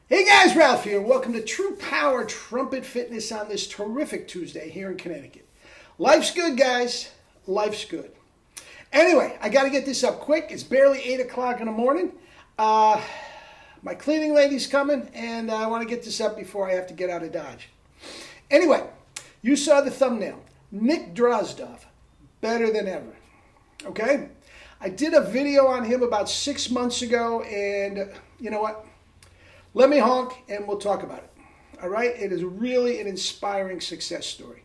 Hey guys, Ralph here. Welcome to True Power Trumpet Fitness on this terrific Tuesday here in Connecticut. Life's good, guys. Life's good. Anyway, I got to get this up quick. It's barely 8 o'clock in the morning. My cleaning lady's coming, and I want to get this up before I have to get out of Dodge. Anyway, you saw the thumbnail. Nick Drozdoff, better than ever. Okay? I did a video on him about 6 months ago, and you know what? Let me honk and we'll talk about it. All right? It is really an inspiring success story.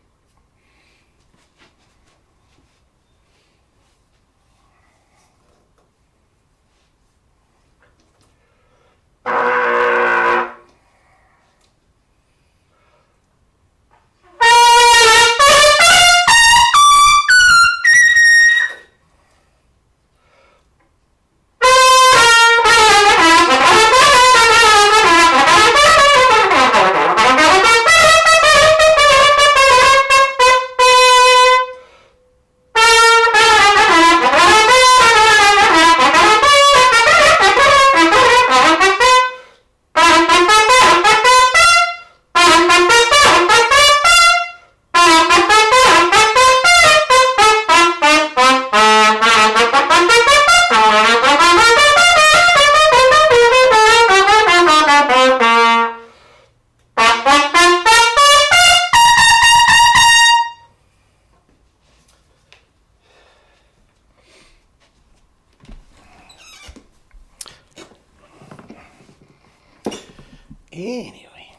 Anyway,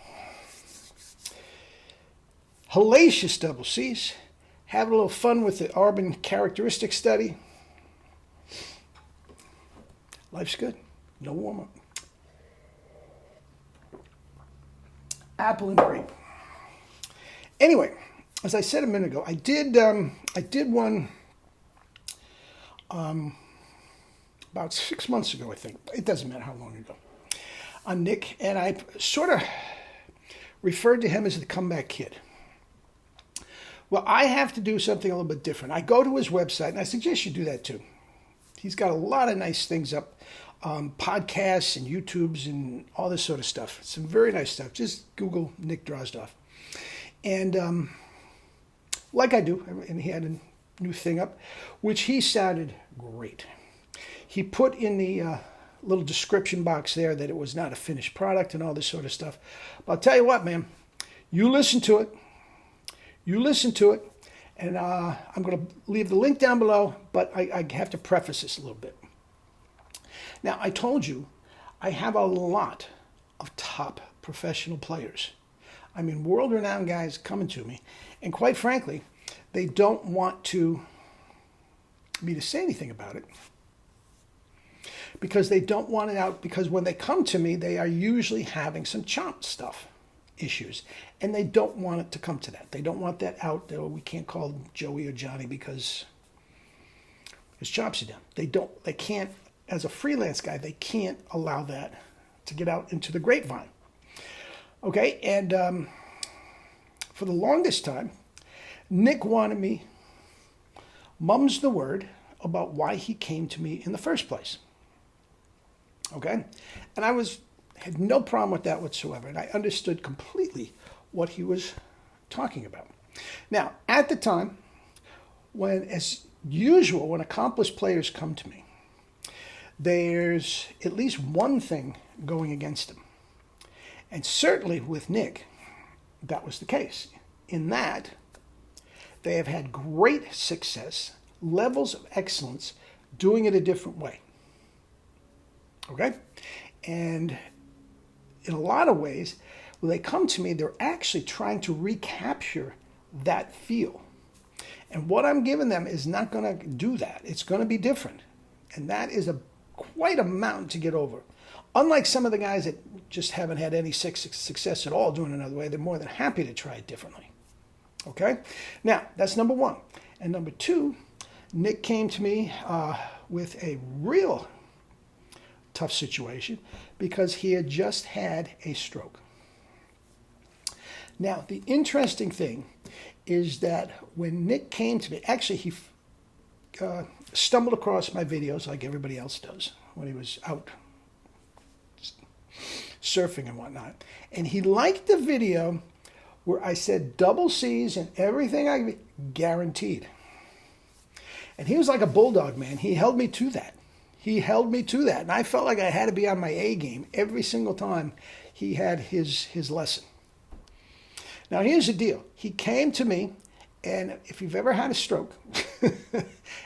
hellacious double C's. Having a little fun with the urban characteristic study. Life's good. No warm-up. Apple and grape. Anyway, as I said a minute ago, I did one about 6 months ago, I think. It doesn't matter how long ago. On Nick, and I sort of referred to him as the comeback kid. Well, I have to do something a little bit different. I go to his website, and I suggest you do that too. He's got a lot of nice things up, podcasts and YouTubes and all this sort of stuff. Some very nice stuff. Just Google Nick Drozdoff. And like I do, and he had a new thing up, which he sounded great. He put in the little description box there that it was not a finished product and all this sort of stuff. But I'll tell you what, man, you listen to it, and I'm going to leave the link down below, but I have to preface this a little bit. Now, I told you I have a lot of top professional players. I mean, world-renowned guys coming to me, and quite frankly, they don't want me to say anything about it, because they don't want it out, because when they come to me, they are usually having some chomp stuff issues, and they don't want it to come to that. They don't want that out. We can't call them Joey or Johnny because his chops are down. They can't, as a freelance guy, they can't allow that to get out into the grapevine. Okay, and for the longest time, Nick wanted me mum's the word about why he came to me in the first place. Okay? And I had no problem with that whatsoever. And I understood completely what he was talking about. Now, at the time, as usual, when accomplished players come to me, there's at least one thing going against them. And certainly with Nick, that was the case. In that, they have had great success, levels of excellence, doing it a different way. Okay? And in a lot of ways, when they come to me, they're actually trying to recapture that feel. And what I'm giving them is not going to do that. It's going to be different. And that is quite a mountain to get over. Unlike some of the guys that just haven't had any success at all doing it another way, they're more than happy to try it differently. Okay? Now, that's number one. And number two, Nick came to me with a real tough situation because he had just had a stroke. Now, the interesting thing is that when Nick came to me, actually he stumbled across my videos like everybody else does when he was out surfing and whatnot. And he liked the video where I said double C's and everything I guaranteed. And he was like a bulldog, man. He held me to that. He held me to that. And I felt like I had to be on my A game every single time he had his lesson. Now, here's the deal. He came to me, and if you've ever had a stroke,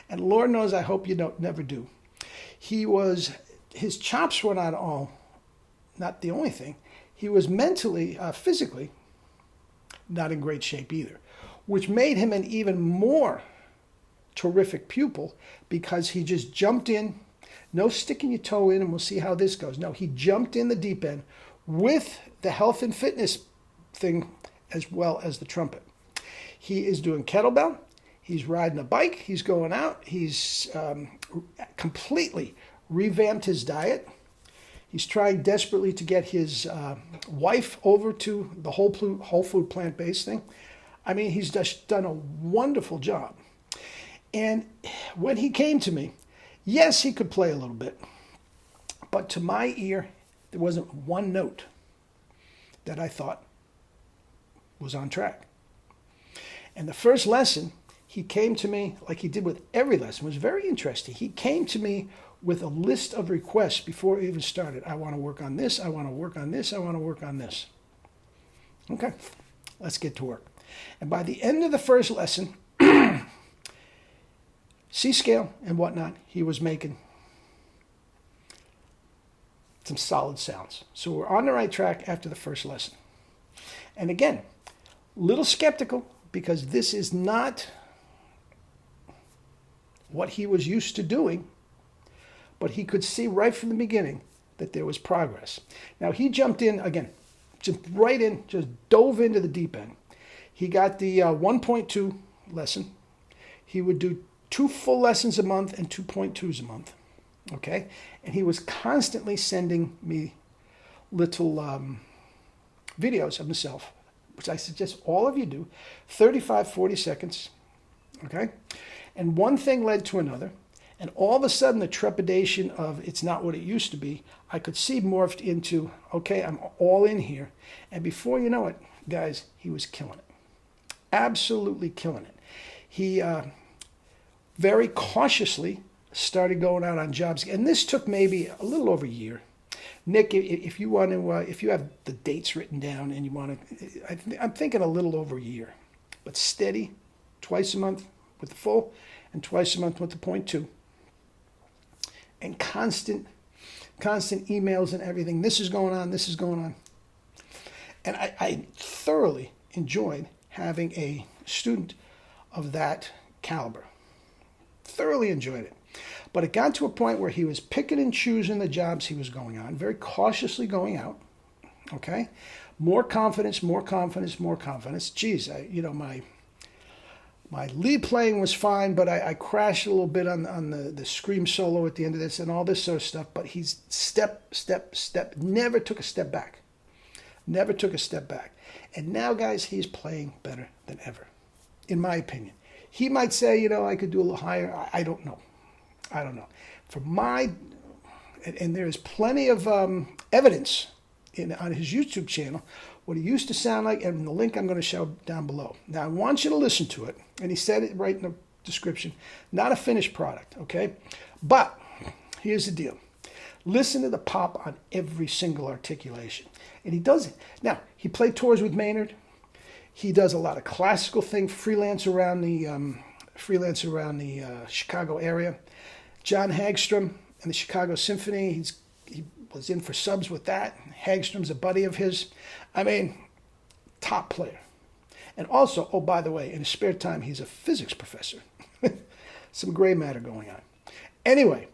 and Lord knows I hope you never do, his chops were not the only thing. He was mentally, physically, not in great shape either, which made him an even more terrific pupil because he just jumped in, no sticking your toe in and we'll see how this goes. No, he jumped in the deep end with the health and fitness thing as well as the trumpet. He is doing kettlebell. He's riding a bike. He's going out. He's completely revamped his diet. He's trying desperately to get his wife over to the whole food plant-based thing. I mean, he's just done a wonderful job. And when he came to me, yes, he could play a little bit, but to my ear, there wasn't one note that I thought was on track. And the first lesson, he came to me, like he did with every lesson, was very interesting. He came to me with a list of requests before he even started. I want to work on this, I want to work on this, I want to work on this. Okay, let's get to work. And by the end of the first lesson, C-scale and whatnot, he was making some solid sounds. So we're on the right track after the first lesson. And again, little skeptical because this is not what he was used to doing, but he could see right from the beginning that there was progress. Now he jumped in again, just right in, just dove into the deep end. He got the 1.2 lesson. He would do 2 full lessons a month and 2.2s a month, okay? And he was constantly sending me little videos of himself, which I suggest all of you do, 35, 40 seconds, okay? And one thing led to another, and all of a sudden the trepidation of it's not what it used to be, I could see morphed into, okay, I'm all in here. And before you know it, guys, he was killing it. Absolutely killing it. He very cautiously started going out on jobs, and this took maybe a little over a year. Nick, if you want to, if you have the dates written down and you want to, I'm thinking a little over a year, but steady, twice a month with the full and twice a month with the 0.2, and constant emails and everything. This is going on, this is going on. And I thoroughly enjoyed having a student of that caliber. Thoroughly enjoyed it. But it got to a point where he was picking and choosing the jobs he was going on, very cautiously going out, okay? More confidence, more confidence, more confidence. Geez, my lead playing was fine, but I crashed a little bit on the scream solo at the end of this and all this sort of stuff, but he's step, never took a step back. Never took a step back. And now, guys, he's playing better than ever, in my opinion. He might say, I could do a little higher. I don't know. And there's plenty of evidence on his YouTube channel, what he used to sound like, and the link I'm going to show down below. Now, I want you to listen to it, and he said it right in the description. Not a finished product, okay? But here's the deal. Listen to the pop on every single articulation. And he does it. Now, he played tours with Maynard. He does a lot of classical things, freelance around the Chicago area. John Hagstrom and the Chicago Symphony, he was in for subs with that. Hagstrom's a buddy of his. I mean, top player. And also, oh, by the way, in his spare time, he's a physics professor. Some gray matter going on. Anyway,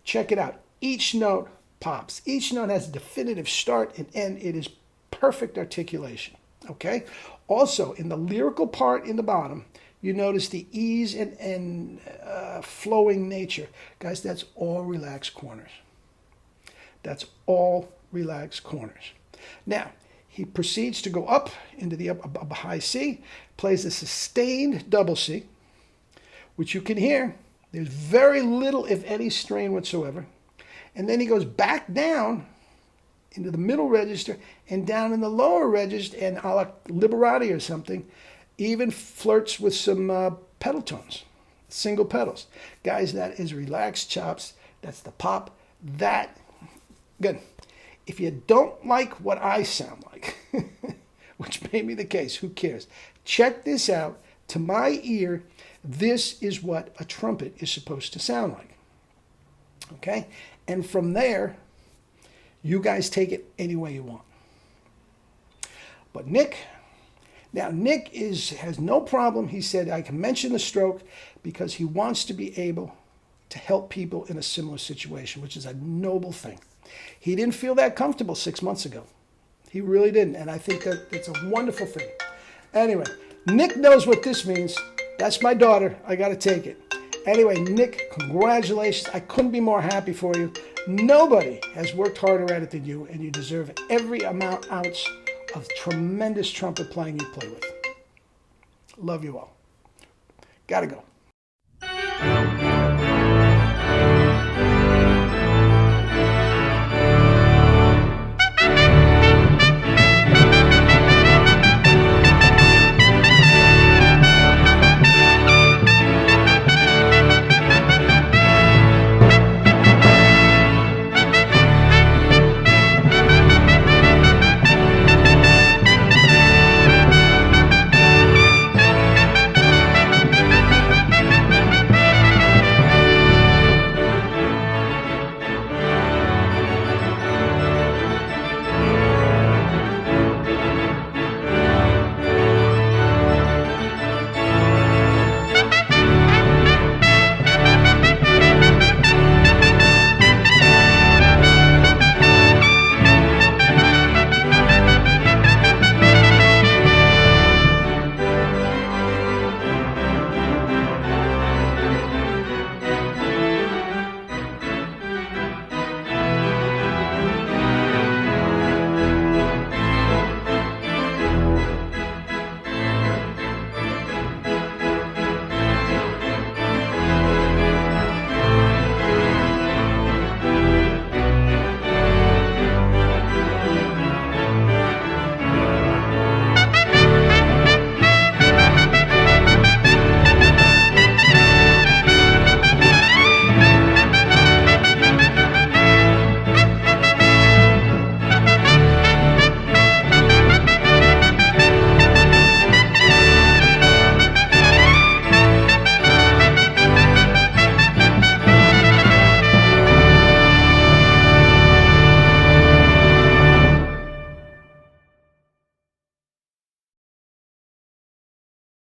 check it out. Each note pops. Each note has a definitive start and end. It is perfect articulation. Okay? Also, in the lyrical part in the bottom, you notice the ease and flowing nature. Guys, that's all relaxed corners. That's all relaxed corners. Now, he proceeds to go up into the up high C, plays a sustained double C, which you can hear. There's very little, if any, strain whatsoever. And then he goes back down into the middle register, and down in the lower register, and a la Liberati or something, even flirts with some pedal tones, single pedals. Guys, that is relaxed chops. That's the pop. That, good. If you don't like what I sound like, which may be the case, who cares? Check this out. To my ear, this is what a trumpet is supposed to sound like. Okay? And from there, you guys take it any way you want. But Nick has no problem. He said, I can mention the stroke because he wants to be able to help people in a similar situation, which is a noble thing. He didn't feel that comfortable 6 months ago. He really didn't. And I think that it's a wonderful thing. Anyway, Nick knows what this means. That's my daughter. I got to take it. Anyway, Nick, congratulations. I couldn't be more happy for you. Nobody has worked harder at it than you, and you deserve every ounce of tremendous trumpet playing you play with. Love you all. Gotta go.